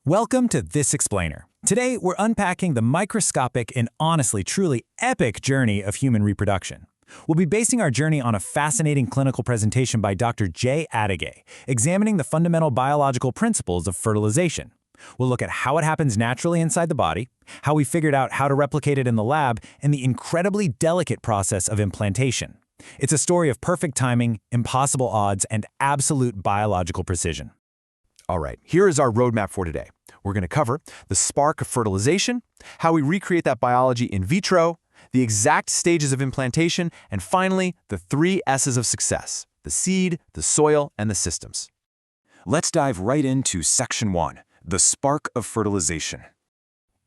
Welcome to This Explainer. Today, we're unpacking the microscopic and honestly, truly epic journey of human reproduction. We'll be basing our journey on a fascinating clinical presentation by Dr. Jay Adage, examining the fundamental biological principles of fertilization. We'll look at how it happens naturally inside the body, how we figured out how to replicate it in the lab, and the incredibly delicate process of implantation. It's a story of perfect timing, impossible odds, and absolute biological precision. All right, here is our roadmap for today. We're going to cover the spark of fertilization, how we recreate that biology in vitro, the exact stages of implantation, and finally, the 3 S's of success: the seed, the soil, and the systems. Let's dive right into Section 1, the spark of fertilization.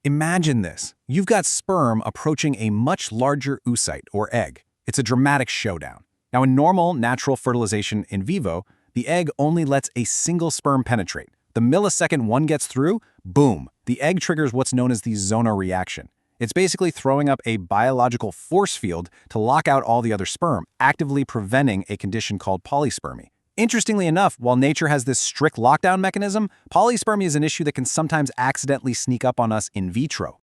Imagine this. You've got sperm approaching a much larger oocyte, or egg. It's a dramatic showdown. Now, in normal, natural fertilization in vivo, the egg only lets a single sperm penetrate. The millisecond one gets through, boom, the egg triggers what's known as the Zono reaction. It's basically throwing up a biological force field to lock out all the other sperm, actively preventing a condition called polyspermy. Interestingly enough, while nature has this strict lockdown mechanism, polyspermy is an issue that can sometimes accidentally sneak up on us in vitro.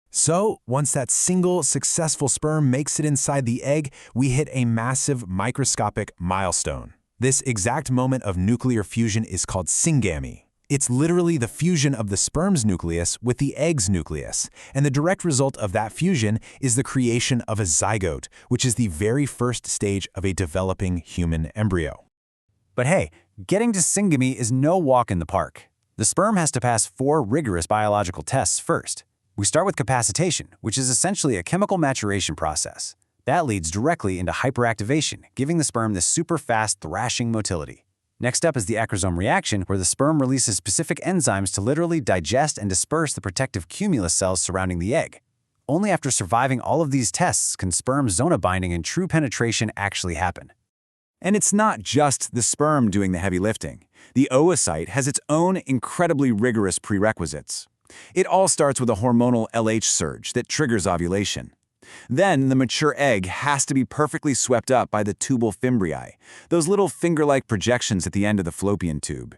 So, once that single successful sperm makes it inside the egg, we hit a massive microscopic milestone. This exact moment of nuclear fusion is called syngamy. It's literally the fusion of the sperm's nucleus with the egg's nucleus, and the direct result of that fusion is the creation of a zygote, which is the very first stage of a developing human embryo. But hey, getting to syngamy is no walk in the park. The sperm has to pass 4 rigorous biological tests first. We start with capacitation, which is essentially a chemical maturation process. That leads directly into hyperactivation, giving the sperm this super fast thrashing motility. Next up is the acrosome reaction, where the sperm releases specific enzymes to literally digest and disperse the protective cumulus cells surrounding the egg. Only after surviving all of these tests can sperm zona binding and true penetration actually happen. And it's not just the sperm doing the heavy lifting. The oocyte has its own incredibly rigorous prerequisites. It all starts with a hormonal LH surge that triggers ovulation. Then, the mature egg has to be perfectly swept up by the tubal fimbriae, those little finger-like projections at the end of the fallopian tube.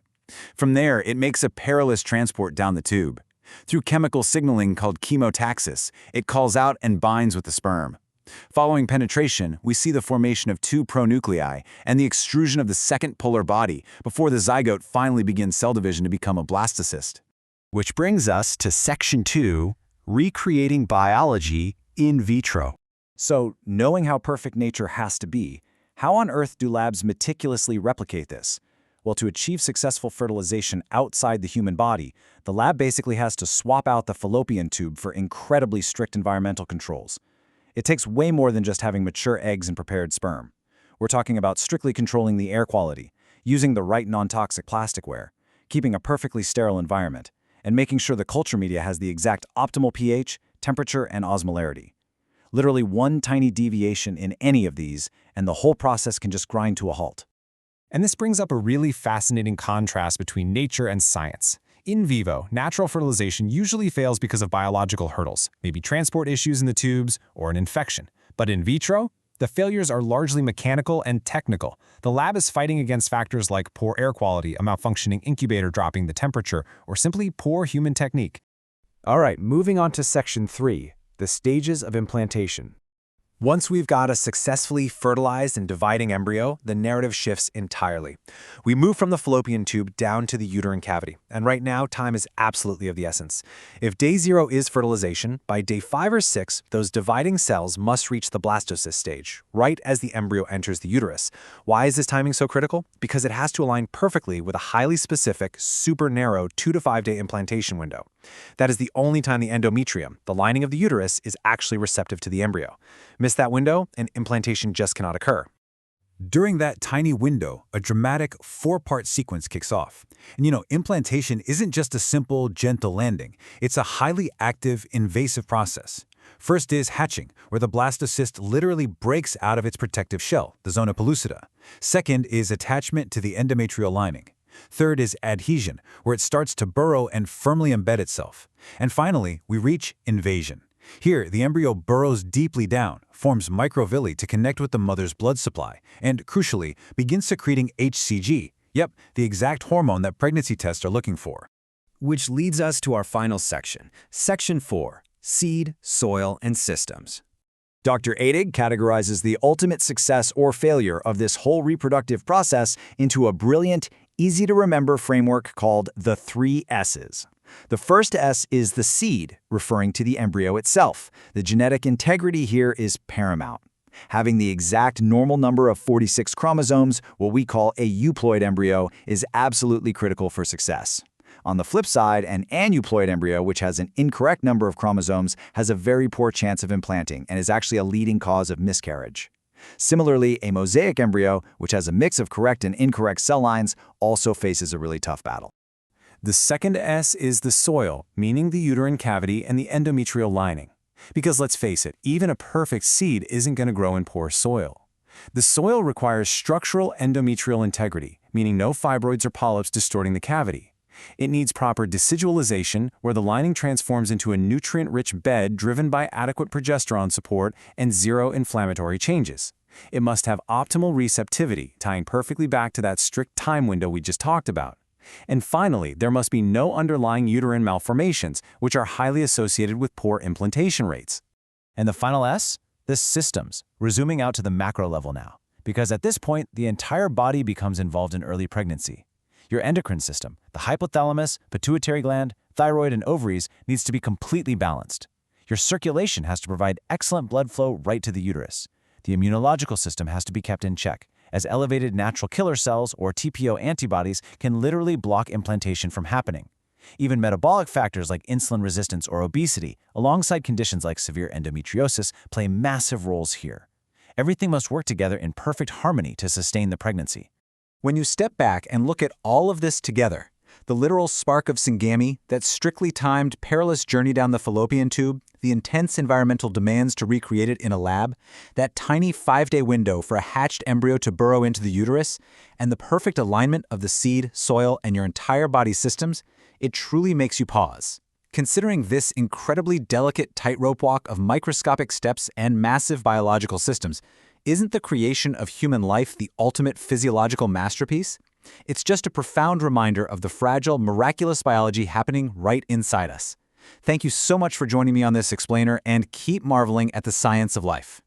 From there, it makes a perilous transport down the tube. Through chemical signaling called chemotaxis, it calls out and binds with the sperm. Following penetration, we see the formation of 2 pronuclei and the extrusion of the second polar body before the zygote finally begins cell division to become a blastocyst. Which brings us to Section 2, recreating biology in vitro. So, knowing how perfect nature has to be, how on earth do labs meticulously replicate this? Well, to achieve successful fertilization outside the human body, the lab basically has to swap out the fallopian tube for incredibly strict environmental controls. It takes way more than just having mature eggs and prepared sperm. We're talking about strictly controlling the air quality, using the right non-toxic plasticware, keeping a perfectly sterile environment, and making sure the culture media has the exact optimal pH, temperature, and osmolarity. Literally one tiny deviation in any of these, and the whole process can just grind to a halt. And this brings up a really fascinating contrast between nature and science. In vivo, natural fertilization usually fails because of biological hurdles, maybe transport issues in the tubes or an infection. But in vitro, the failures are largely mechanical and technical. The lab is fighting against factors like poor air quality, a malfunctioning incubator dropping the temperature, or simply poor human technique. All right, moving on to Section 3, the stages of implantation. Once we've got a successfully fertilized and dividing embryo, the narrative shifts entirely. We move from the fallopian tube down to the uterine cavity, and right now, time is absolutely of the essence. If day 0 is fertilization, by day 5 or 6, those dividing cells must reach the blastocyst stage, right as the embryo enters the uterus. Why is this timing so critical? Because it has to align perfectly with a highly specific, super narrow 2 to 5 day implantation window. That is the only time the endometrium, the lining of the uterus, is actually receptive to the embryo. Miss that window, and implantation just cannot occur. During that tiny window, a dramatic 4-part sequence kicks off. And implantation isn't just a simple, gentle landing. It's a highly active, invasive process. First is hatching, where the blastocyst literally breaks out of its protective shell, the zona pellucida. Second is attachment to the endometrial lining. Third is adhesion, where it starts to burrow and firmly embed itself. And finally, we reach invasion. Here, the embryo burrows deeply down, forms microvilli to connect with the mother's blood supply, and, crucially, begins secreting HCG. Yep, the exact hormone that pregnancy tests are looking for. Which leads us to our final section, Section 4, Seed, Soil, and Systems. Dr. Adig categorizes the ultimate success or failure of this whole reproductive process into a brilliant, easy-to-remember framework called the 3 S's. The first S is the seed, referring to the embryo itself. The genetic integrity here is paramount. Having the exact normal number of 46 chromosomes, what we call a euploid embryo, is absolutely critical for success. On the flip side, an aneuploid embryo, which has an incorrect number of chromosomes, has a very poor chance of implanting and is actually a leading cause of miscarriage. Similarly, a mosaic embryo, which has a mix of correct and incorrect cell lines, also faces a really tough battle. The second S is the soil, meaning the uterine cavity and the endometrial lining. Because let's face it, even a perfect seed isn't going to grow in poor soil. The soil requires structural endometrial integrity, meaning no fibroids or polyps distorting the cavity. It needs proper decidualization, where the lining transforms into a nutrient-rich bed driven by adequate progesterone support and zero inflammatory changes. It must have optimal receptivity, tying perfectly back to that strict time window we just talked about. And finally, there must be no underlying uterine malformations, which are highly associated with poor implantation rates. And the final S? The systems, resuming out to the macro level now. Because at this point, the entire body becomes involved in early pregnancy. Your endocrine system, the hypothalamus, pituitary gland, thyroid, and ovaries needs to be completely balanced. Your circulation has to provide excellent blood flow right to the uterus. The immunological system has to be kept in check, as elevated natural killer cells, or TPO antibodies, can literally block implantation from happening. Even metabolic factors like insulin resistance or obesity, alongside conditions like severe endometriosis, play massive roles here. Everything must work together in perfect harmony to sustain the pregnancy. When you step back and look at all of this together, the literal spark of syngamy, that strictly timed, perilous journey down the fallopian tube, the intense environmental demands to recreate it in a lab, that tiny 5-day window for a hatched embryo to burrow into the uterus, and the perfect alignment of the seed, soil, and your entire body systems, it truly makes you pause. Considering this incredibly delicate tightrope walk of microscopic steps and massive biological systems, isn't the creation of human life the ultimate physiological masterpiece? It's just a profound reminder of the fragile, miraculous biology happening right inside us. Thank you so much for joining me on this explainer, and keep marveling at the science of life.